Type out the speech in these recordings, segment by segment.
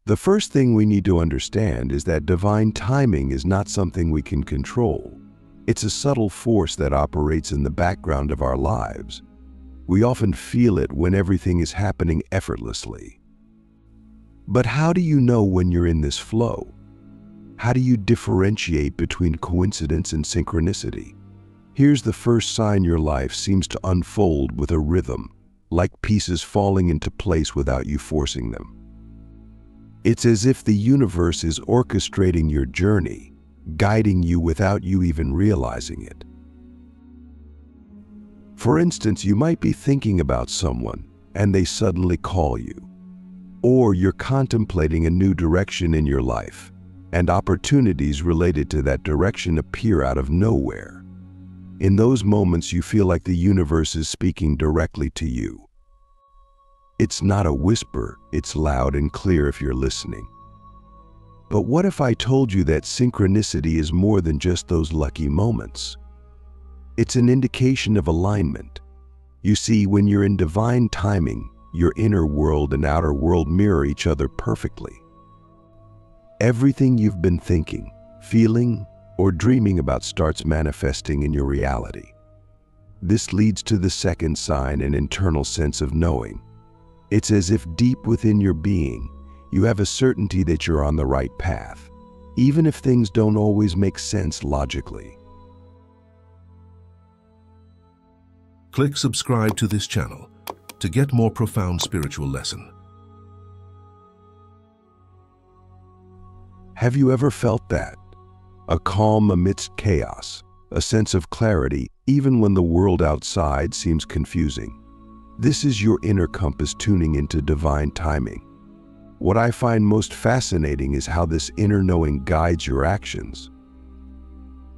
The first thing we need to understand is that divine timing is not something we can control. It's a subtle force that operates in the background of our lives. We often feel it when everything is happening effortlessly. But how do you know when you're in this flow? How do you differentiate between coincidence and synchronicity? Here's the first sign your life seems to unfold with a rhythm, like pieces falling into place without you forcing them. It's as if the universe is orchestrating your journey, guiding you without you even realizing it. For instance, you might be thinking about someone and they suddenly call you. Or you're contemplating a new direction in your life and opportunities related to that direction appear out of nowhere. In those moments, you feel like the universe is speaking directly to you. It's not a whisper, it's loud and clear if you're listening. But what if I told you that synchronicity is more than just those lucky moments? It's an indication of alignment. You see, when you're in divine timing, your inner world and outer world mirror each other perfectly. Everything you've been thinking, feeling, or dreaming about starts manifesting in your reality. This leads to the second sign, an internal sense of knowing. It's as if deep within your being, you have a certainty that you're on the right path, even if things don't always make sense logically. Click subscribe to this channel to get more profound spiritual lesson. Have you ever felt that? A calm amidst chaos, a sense of clarity even when the world outside seems confusing. This is your inner compass tuning into divine timing. What I find most fascinating is how this inner knowing guides your actions.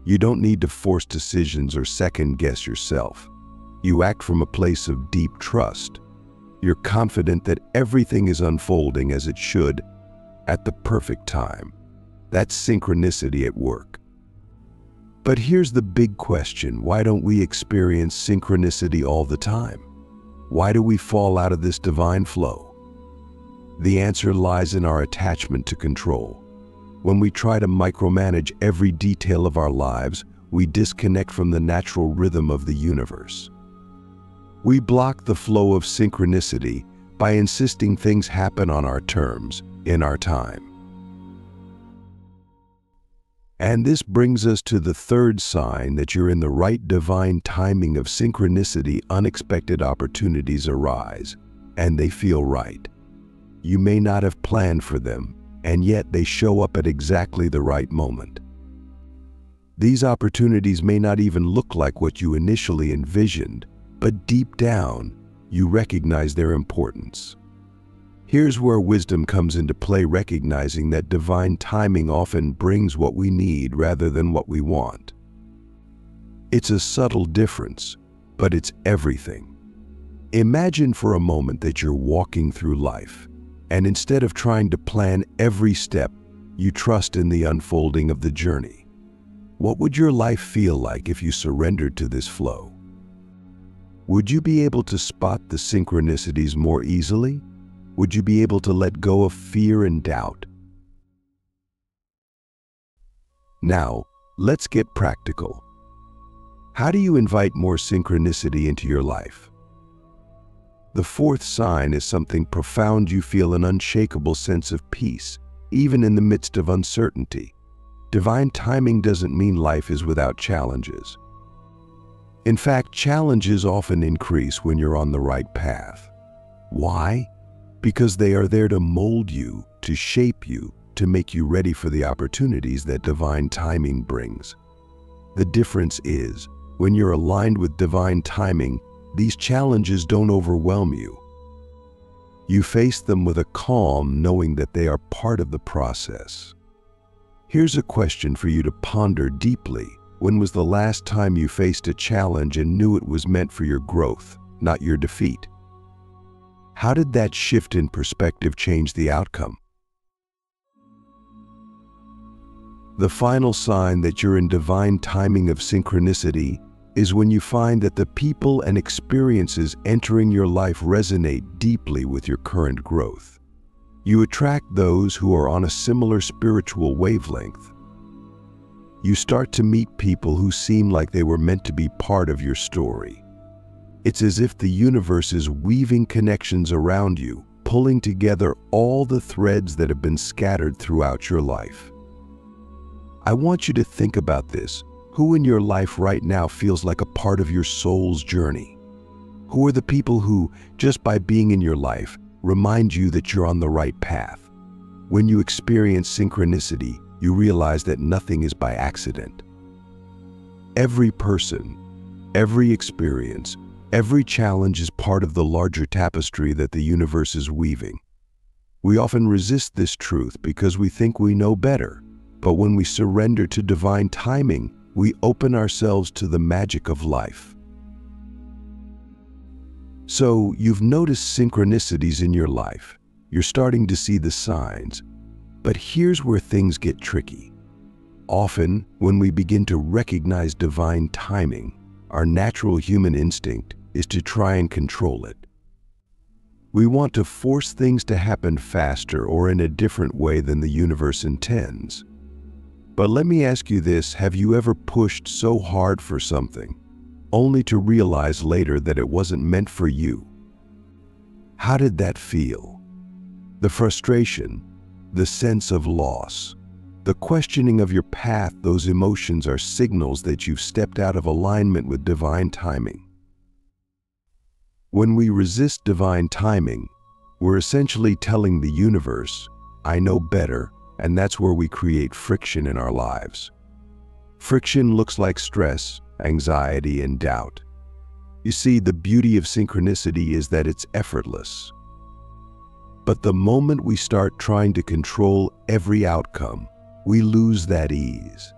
You don't need to force decisions or second-guess yourself. You act from a place of deep trust. You're confident that everything is unfolding as it should at the perfect time. That's synchronicity at work. But here's the big question: why don't we experience synchronicity all the time? Why do we fall out of this divine flow? The answer lies in our attachment to control. When we try to micromanage every detail of our lives, we disconnect from the natural rhythm of the universe. We block the flow of synchronicity by insisting things happen on our terms, in our time. And this brings us to the third sign that you're in the right divine timing of synchronicity. Unexpected opportunities arise, and they feel right. You may not have planned for them, and yet they show up at exactly the right moment. These opportunities may not even look like what you initially envisioned, but deep down, you recognize their importance. Here's where wisdom comes into play, recognizing that divine timing often brings what we need rather than what we want. It's a subtle difference, but it's everything. Imagine for a moment that you're walking through life, and instead of trying to plan every step, you trust in the unfolding of the journey. What would your life feel like if you surrendered to this flow? Would you be able to spot the synchronicities more easily? Would you be able to let go of fear and doubt? Now, let's get practical. How do you invite more synchronicity into your life? The fourth sign is something profound. You feel an unshakable sense of peace, even in the midst of uncertainty. Divine timing doesn't mean life is without challenges. In fact, challenges often increase when you're on the right path. Why? Because they are there to mold you, to shape you, to make you ready for the opportunities that divine timing brings. The difference is, when you're aligned with divine timing, these challenges don't overwhelm you. You face them with a calm, knowing that they are part of the process. Here's a question for you to ponder deeply. When was the last time you faced a challenge and knew it was meant for your growth, not your defeat? How did that shift in perspective change the outcome? The final sign that you're in divine timing of synchronicity is when you find that the people and experiences entering your life resonate deeply with your current growth. You attract those who are on a similar spiritual wavelength. You start to meet people who seem like they were meant to be part of your story. It's as if the universe is weaving connections around you, pulling together all the threads that have been scattered throughout your life. I want you to think about this. Who in your life right now feels like a part of your soul's journey? Who are the people who, just by being in your life, remind you that you're on the right path? When you experience synchronicity, you realize that nothing is by accident. Every person, every experience, every challenge is part of the larger tapestry that the universe is weaving. We often resist this truth because we think we know better, but when we surrender to divine timing, we open ourselves to the magic of life. So, you've noticed synchronicities in your life. You're starting to see the signs. But here's where things get tricky. Often, when we begin to recognize divine timing, our natural human instinct is to try and control it. We want to force things to happen faster or in a different way than the universe intends. But let me ask you this, have you ever pushed so hard for something, only to realize later that it wasn't meant for you? How did that feel? The frustration, the sense of loss, the questioning of your path, those emotions are signals that you've stepped out of alignment with divine timing. When we resist divine timing, we're essentially telling the universe, I know better, and that's where we create friction in our lives. Friction looks like stress, anxiety, and doubt. You see, the beauty of synchronicity is that it's effortless. But the moment we start trying to control every outcome, we lose that ease.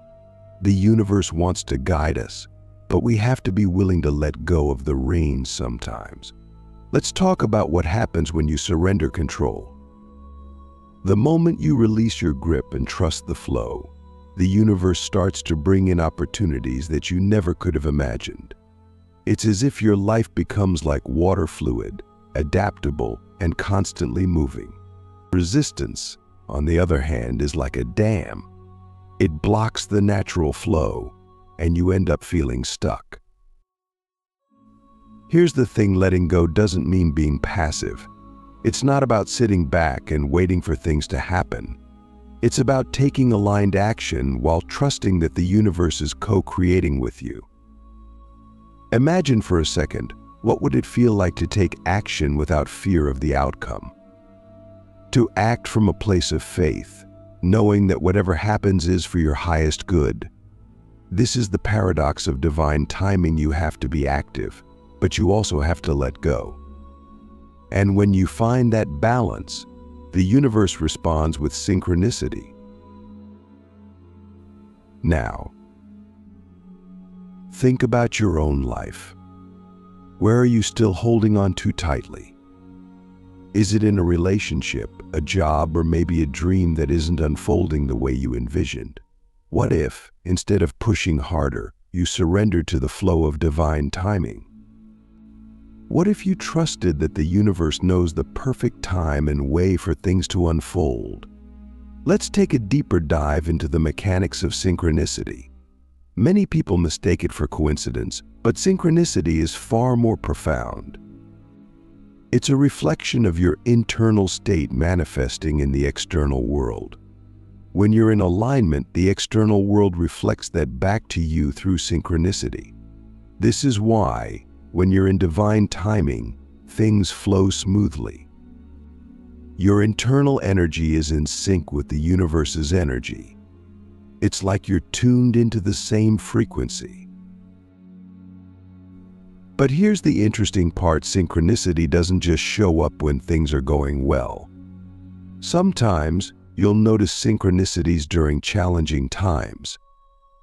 The universe wants to guide us, but we have to be willing to let go of the reins sometimes. Let's talk about what happens when you surrender control. The moment you release your grip and trust the flow, the universe starts to bring in opportunities that you never could have imagined. It's as if your life becomes like water fluid, adaptable and constantly moving. Resistance, on the other hand, is like a dam. It blocks the natural flow, and you end up feeling stuck. Here's the thing, letting go doesn't mean being passive. It's not about sitting back and waiting for things to happen. It's about taking aligned action while trusting that the universe is co-creating with you. Imagine for a second, what would it feel like to take action without fear of the outcome? To act from a place of faith, knowing that whatever happens is for your highest good. This is the paradox of divine timing. You have to be active, but you also have to let go. And when you find that balance, the universe responds with synchronicity. Now, think about your own life. Where are you still holding on too tightly? Is it in a relationship, a job, or maybe a dream that isn't unfolding the way you envisioned? What if, instead of pushing harder, you surrendered to the flow of divine timing? What if you trusted that the universe knows the perfect time and way for things to unfold? Let's take a deeper dive into the mechanics of synchronicity. Many people mistake it for coincidence, but synchronicity is far more profound. It's a reflection of your internal state manifesting in the external world. When you're in alignment, the external world reflects that back to you through synchronicity. This is why, when you're in divine timing, things flow smoothly. Your internal energy is in sync with the universe's energy. It's like you're tuned into the same frequency. But here's the interesting part, synchronicity doesn't just show up when things are going well. Sometimes you'll notice synchronicities during challenging times.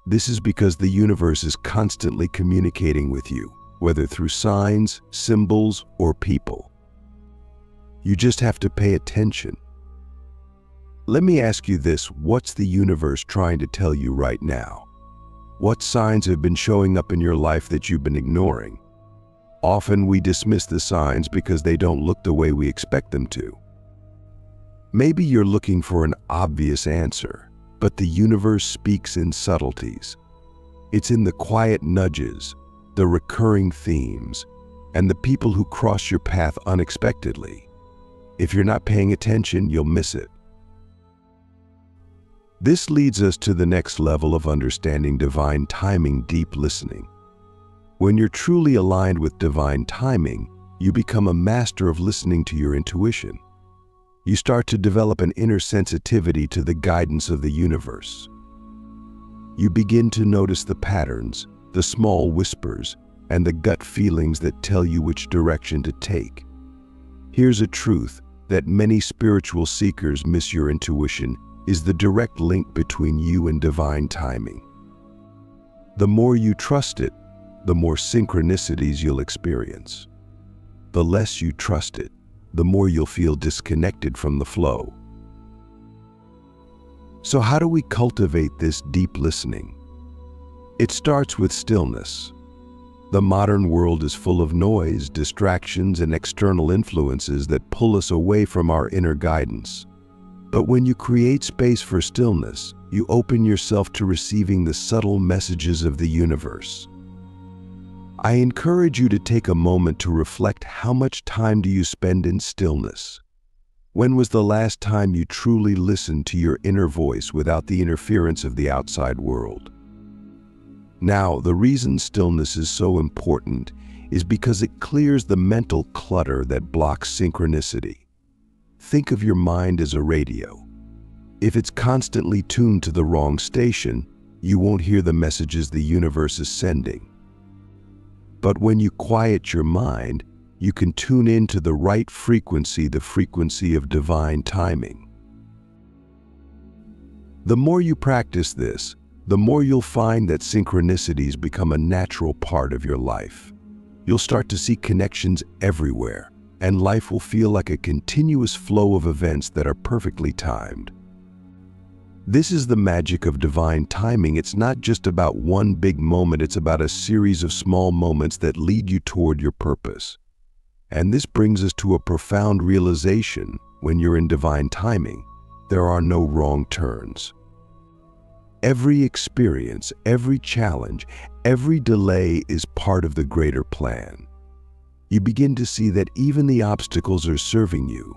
This is because the universe is constantly communicating with you, whether through signs, symbols, or people. You just have to pay attention. Let me ask you this, what's the universe trying to tell you right now? What signs have been showing up in your life that you've been ignoring? Often we dismiss the signs because they don't look the way we expect them to. Maybe you're looking for an obvious answer, but the universe speaks in subtleties. It's in the quiet nudges, the recurring themes, and the people who cross your path unexpectedly. If you're not paying attention, you'll miss it. This leads us to the next level of understanding divine timing: deep listening. When you're truly aligned with divine timing, you become a master of listening to your intuition. You start to develop an inner sensitivity to the guidance of the universe. You begin to notice the patterns, the small whispers, and the gut feelings that tell you which direction to take. Here's a truth that many spiritual seekers miss: your intuition is the direct link between you and divine timing. The more you trust it, the more synchronicities you'll experience. The less you trust it, the more you'll feel disconnected from the flow. So how do we cultivate this deep listening? It starts with stillness. The modern world is full of noise, distractions, and external influences that pull us away from our inner guidance. But when you create space for stillness, you open yourself to receiving the subtle messages of the universe. I encourage you to take a moment to reflect: how much time do you spend in stillness? When was the last time you truly listened to your inner voice without the interference of the outside world? Now, the reason stillness is so important is because it clears the mental clutter that blocks synchronicity. Think of your mind as a radio. If it's constantly tuned to the wrong station, you won't hear the messages the universe is sending. But when you quiet your mind, you can tune into the right frequency, the frequency of divine timing. The more you practice this, the more you'll find that synchronicities become a natural part of your life. You'll start to see connections everywhere, and life will feel like a continuous flow of events that are perfectly timed. This is the magic of divine timing. It's not just about one big moment, it's about a series of small moments that lead you toward your purpose. And this brings us to a profound realization: when you're in divine timing, there are no wrong turns. Every experience, every challenge, every delay is part of the greater plan. You begin to see that even the obstacles are serving you.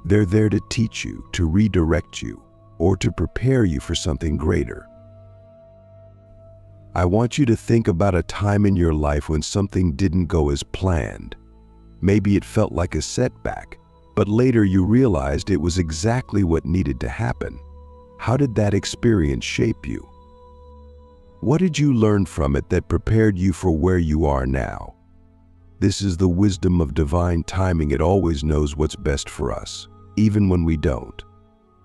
They're there to teach you, to redirect you, or to prepare you for something greater. I want you to think about a time in your life when something didn't go as planned. Maybe it felt like a setback, but later you realized it was exactly what needed to happen. How did that experience shape you? What did you learn from it that prepared you for where you are now? This is the wisdom of divine timing. It always knows what's best for us, even when we don't.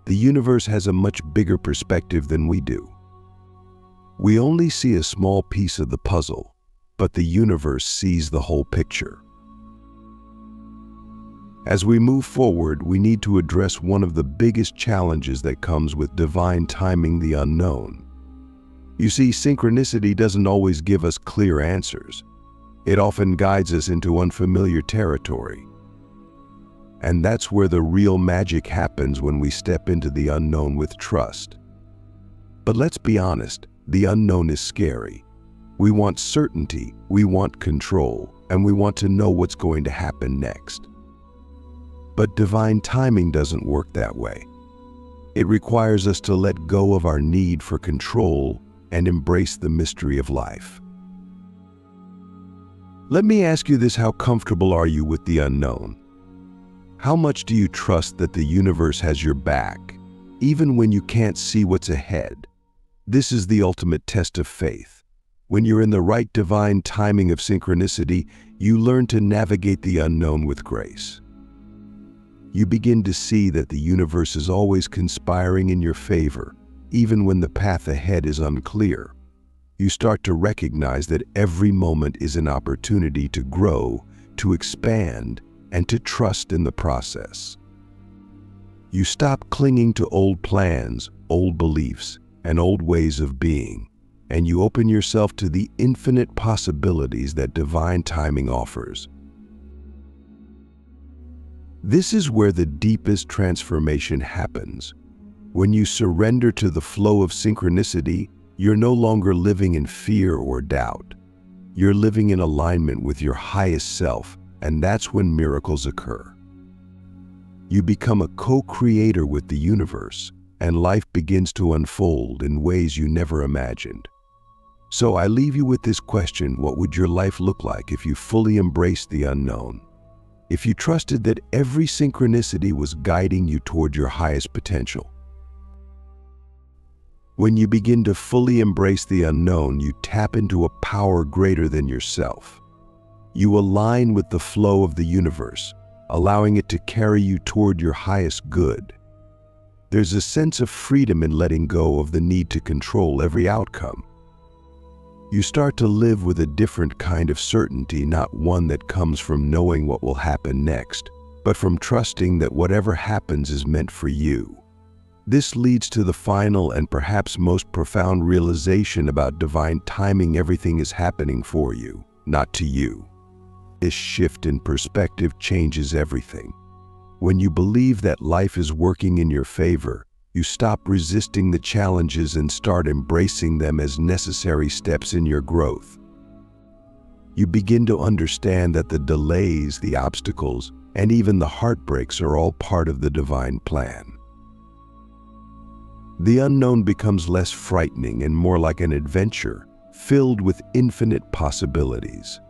The universe has a much bigger perspective than we do. We only see a small piece of the puzzle, but the universe sees the whole picture. As we move forward, we need to address one of the biggest challenges that comes with divine timing: the unknown. You see, synchronicity doesn't always give us clear answers. It often guides us into unfamiliar territory. And that's where the real magic happens, when we step into the unknown with trust. But let's be honest, the unknown is scary. We want certainty, we want control, and we want to know what's going to happen next. But divine timing doesn't work that way. It requires us to let go of our need for control and embrace the mystery of life. Let me ask you this: how comfortable are you with the unknown? How much do you trust that the universe has your back, even when you can't see what's ahead? This is the ultimate test of faith. When you're in the right divine timing of synchronicity, you learn to navigate the unknown with grace. You begin to see that the universe is always conspiring in your favor, even when the path ahead is unclear. You start to recognize that every moment is an opportunity to grow, to expand, and to trust in the process. You stop clinging to old plans, old beliefs, and old ways of being, and you open yourself to the infinite possibilities that divine timing offers. This is where the deepest transformation happens. When you surrender to the flow of synchronicity, you're no longer living in fear or doubt. You're living in alignment with your highest self, and that's when miracles occur. You become a co-creator with the universe, and life begins to unfold in ways you never imagined. So I leave you with this question: what would your life look like if you fully embraced the unknown? If you trusted that every synchronicity was guiding you toward your highest potential? When you begin to fully embrace the unknown, you tap into a power greater than yourself. You align with the flow of the universe, allowing it to carry you toward your highest good. There's a sense of freedom in letting go of the need to control every outcome. You start to live with a different kind of certainty, not one that comes from knowing what will happen next, but from trusting that whatever happens is meant for you. This leads to the final and perhaps most profound realization about divine timing: everything is happening for you, not to you. This shift in perspective changes everything. When you believe that life is working in your favor, you stop resisting the challenges and start embracing them as necessary steps in your growth. You begin to understand that the delays, the obstacles, and even the heartbreaks are all part of the divine plan. The unknown becomes less frightening and more like an adventure, filled with infinite possibilities.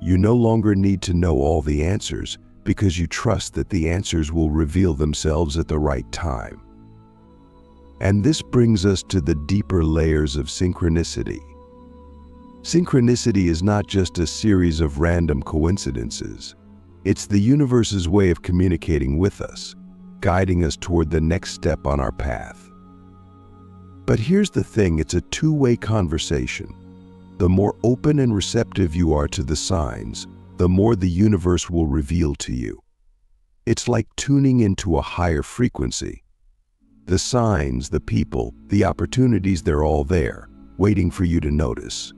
You no longer need to know all the answers, because you trust that the answers will reveal themselves at the right time. And this brings us to the deeper layers of synchronicity. Synchronicity is not just a series of random coincidences. It's the universe's way of communicating with us, guiding us toward the next step on our path. But here's the thing: it's a two-way conversation. The more open and receptive you are to the signs, the more the universe will reveal to you. It's like tuning into a higher frequency. The signs, the people, the opportunities, they're all there, waiting for you to notice.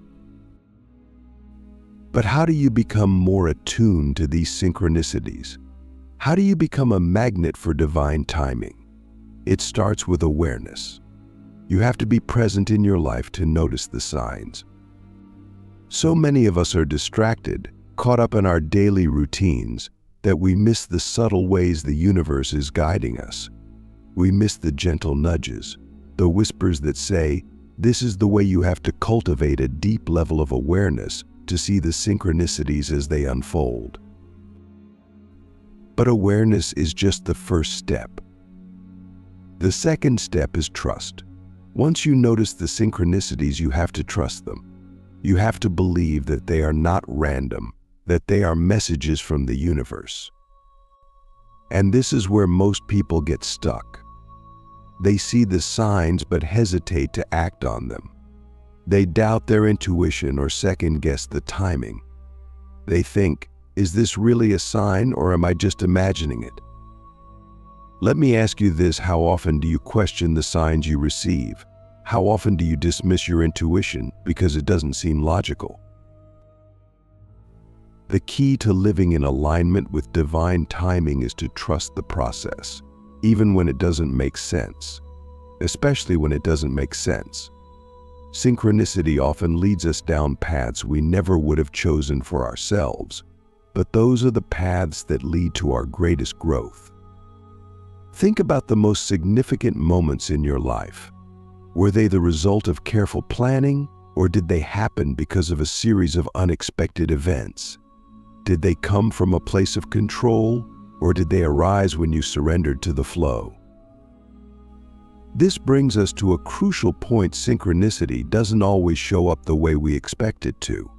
But how do you become more attuned to these synchronicities? How do you become a magnet for divine timing? It starts with awareness. You have to be present in your life to notice the signs. So many of us are distracted, caught up in our daily routines, that we miss the subtle ways the universe is guiding us. We miss the gentle nudges, the whispers that say, this is the way. You have to cultivate a deep level of awareness to see the synchronicities as they unfold. But awareness is just the first step. The second step is trust. Once you notice the synchronicities, you have to trust them. You have to believe that they are not random, that they are messages from the universe. And this is where most people get stuck. They see the signs but hesitate to act on them. They doubt their intuition or second-guess the timing. They think, is this really a sign, or am I just imagining it? Let me ask you this: how often do you question the signs you receive? How often do you dismiss your intuition because it doesn't seem logical? The key to living in alignment with divine timing is to trust the process, even when it doesn't make sense, especially when it doesn't make sense. Synchronicity often leads us down paths we never would have chosen for ourselves, but those are the paths that lead to our greatest growth. Think about the most significant moments in your life. Were they the result of careful planning, or did they happen because of a series of unexpected events? Did they come from a place of control, or did they arise when you surrendered to the flow? This brings us to a crucial point: synchronicity doesn't always show up the way we expect it to.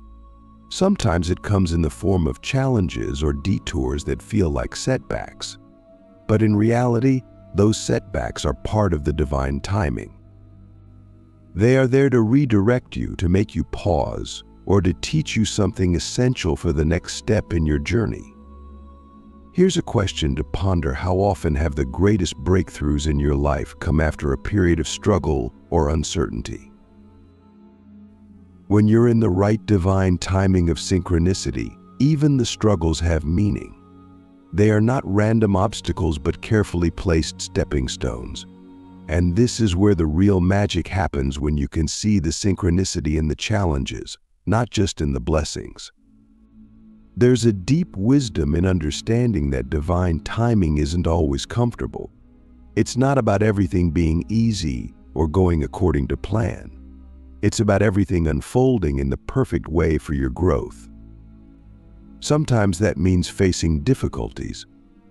Sometimes it comes in the form of challenges or detours that feel like setbacks. But in reality, those setbacks are part of the divine timing. They are there to redirect you, to make you pause, or to teach you something essential for the next step in your journey. Here's a question to ponder: how often have the greatest breakthroughs in your life come after a period of struggle or uncertainty? When you're in the right divine timing of synchronicity, even the struggles have meaning. They are not random obstacles but carefully placed stepping stones. And this is where the real magic happens, when you can see the synchronicity in the challenges, not just in the blessings. There's a deep wisdom in understanding that divine timing isn't always comfortable. It's not about everything being easy or going according to plan. It's about everything unfolding in the perfect way for your growth. Sometimes that means facing difficulties,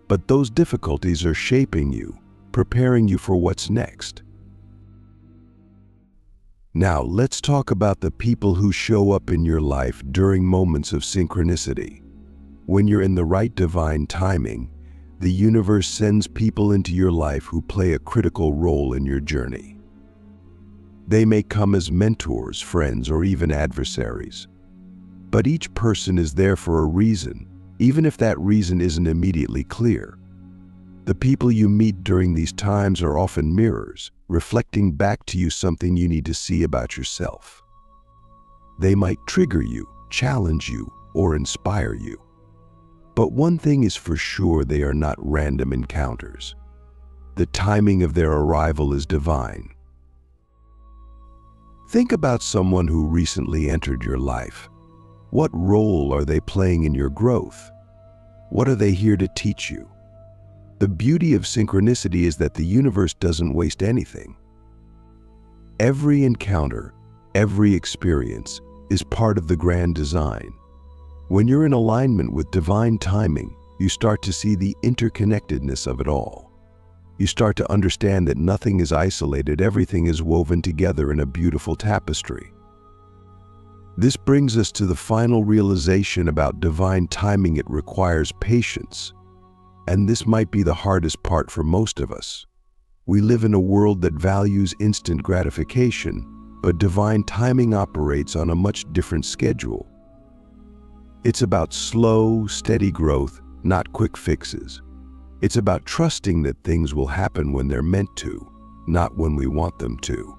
but those difficulties are shaping you, preparing you for what's next. Now, let's talk about the people who show up in your life during moments of synchronicity. When you're in the right divine timing, the universe sends people into your life who play a critical role in your journey. They may come as mentors, friends, or even adversaries. But each person is there for a reason, even if that reason isn't immediately clear. The people you meet during these times are often mirrors, reflecting back to you something you need to see about yourself. They might trigger you, challenge you, or inspire you. But one thing is for sure: they are not random encounters. The timing of their arrival is divine. Think about someone who recently entered your life. What role are they playing in your growth? What are they here to teach you? The beauty of synchronicity is that the universe doesn't waste anything. Every encounter, every experience is part of the grand design. When you're in alignment with divine timing, you start to see the interconnectedness of it all. You start to understand that nothing is isolated, everything is woven together in a beautiful tapestry. This brings us to the final realization about divine timing: it requires patience. And this might be the hardest part for most of us. We live in a world that values instant gratification, but divine timing operates on a much different schedule. It's about slow, steady growth, not quick fixes. It's about trusting that things will happen when they're meant to, not when we want them to.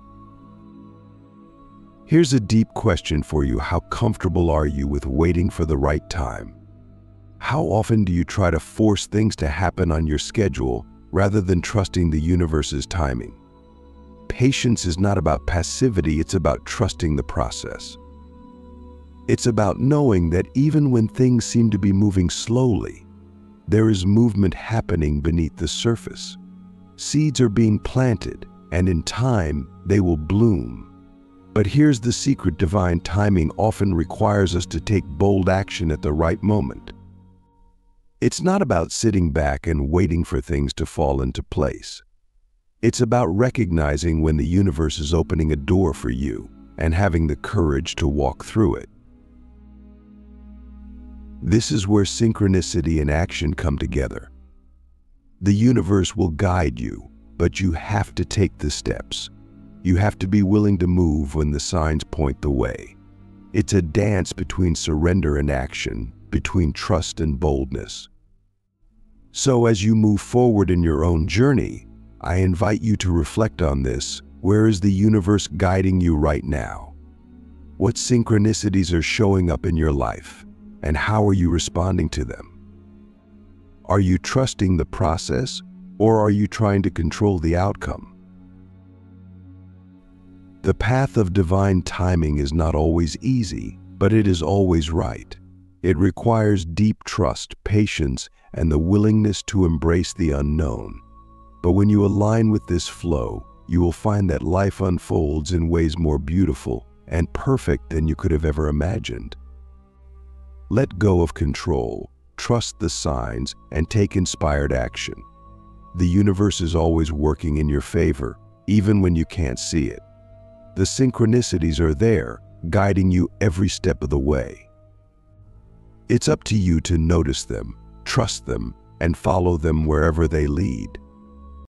Here's a deep question for you: how comfortable are you with waiting for the right time? How often do you try to force things to happen on your schedule rather than trusting the universe's timing? Patience is not about passivity, it's about trusting the process. It's about knowing that even when things seem to be moving slowly, there is movement happening beneath the surface. Seeds are being planted, and in time, they will bloom. But here's the secret: divine timing often requires us to take bold action at the right moment. It's not about sitting back and waiting for things to fall into place. It's about recognizing when the universe is opening a door for you and having the courage to walk through it. This is where synchronicity and action come together. The universe will guide you, but you have to take the steps. You have to be willing to move when the signs point the way. It's a dance between surrender and action, between trust and boldness. So as you move forward in your own journey, I invite you to reflect on this. Where is the universe guiding you right now? What synchronicities are showing up in your life, and how are you responding to them? Are you trusting the process, or are you trying to control the outcome? The path of divine timing is not always easy, but it is always right. It requires deep trust, patience, and the willingness to embrace the unknown. But when you align with this flow, you will find that life unfolds in ways more beautiful and perfect than you could have ever imagined. Let go of control, trust the signs, and take inspired action. The universe is always working in your favor, even when you can't see it. The synchronicities are there, guiding you every step of the way. It's up to you to notice them, trust them, and follow them wherever they lead.